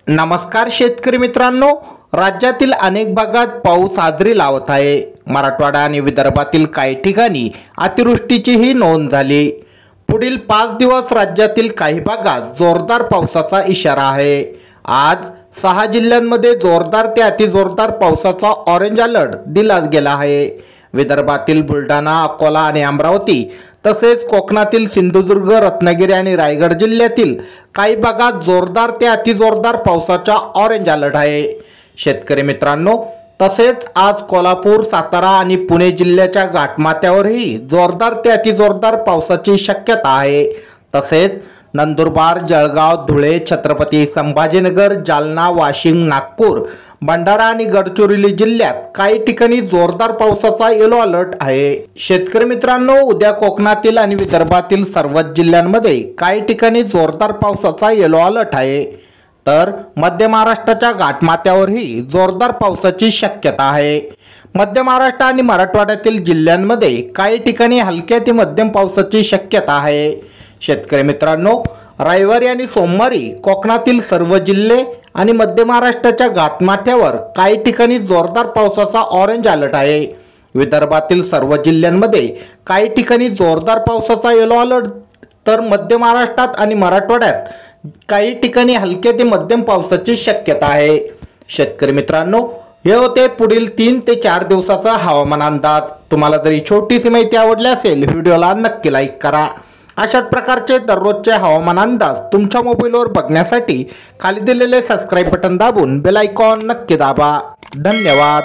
नमस्कार शेतकरी मित्रांनो, राज्यातील अनेक भागात पाऊस हजेरी लावत आहे। मराठवाडा आणि विदर्भातील काही ठिकाणी अतिवृष्टीचीही नोंद झाली। पुढील 5 दिवस राज्यातील काही भागात जोरदार पावसाचा इशारा आहे। आज 6 जिल्ह्यांमध्ये जोरदार ते अतिजोरदार पावसाचा ऑरेंज अलर्ट दिला गेला आहे। विदर्भातील बुलढाणा, अकोला आणि अमरावती तसेच कोकणातील सिंधुदुर्ग, रत्नागिरी आणि रायगड जिल्ह्यातील काही भागात जोरदार ते अतिजोरदार पावसाचा ऑरेंज अलर्ट आहे। शेतकरी मित्रांनो, तसेच आज कोल्हापूर, सातारा आणि पुणे जिल्ह्याच्या घाटमाथ्यावरही जोरदार ते अतिजोरदार पावसाची शक्यता आहे। तसेच नंदुरबार, जळगाव, धुळे, छत्रपती संभाजीनगर, जालना, वाशिम, नागपूर, भंडारा आणि गडचिरोली जिल्ह्यात काही ठिकाणी जोरदार पावसाचा येलो अलर्ट आहे। शेतकरी मित्रांनो, उद्या कोकणातील आणि विदर्भातील सर्वच जिल्ह्यांमध्ये काही ठिकाणी जोरदार पावसाचा येलो अलर्ट आहे। तर मध्य महाराष्ट्राच्या घाटमाथ्यावरही जोरदार पावसाची शक्यता आहे। मध्य महाराष्ट्र आणि मराठवाड्यातील जिल्ह्यांमध्ये काही ठिकाणी हलक्या ते मध्यम पावसाची शक्यता आहे। शेतकरी मित्रांनो, रविवारी आणि सोमवारी कोकणातील सर्व जिल्हे आणि मध्य महाराष्ट्राच्या घाटमाथ्यावर काही ठिकाणी जोरदार पावसाचा ऑरेंज अलर्ट आहे। विदर्भातील सर्व जिल्ह्यांमध्ये काही ठिकाणी जोरदार पावसाचा येलो अलर्ट, तर मध्य महाराष्ट्रात आणि मराठवाड्यात काही ठिकाणी हलके ते मध्यम पावसाची शक्यता आहे। शेतकरी मित्रांनो, हे होते पुढील 3 ते 4 दिवसाचा हवामान अंदाज। तुम्हाला जर ही छोटीशी माहिती आवडली असेल, व्हिडिओला नक्की लाईक करा। अशाच प्रकारचे दररोजचे हवामान अंदाज तुमच्या मोबाईलवर बघण्यासाठी खाली दिलेले सबस्क्राइब बटन दाबून बेल आयकॉन नक्की दाबा। धन्यवाद।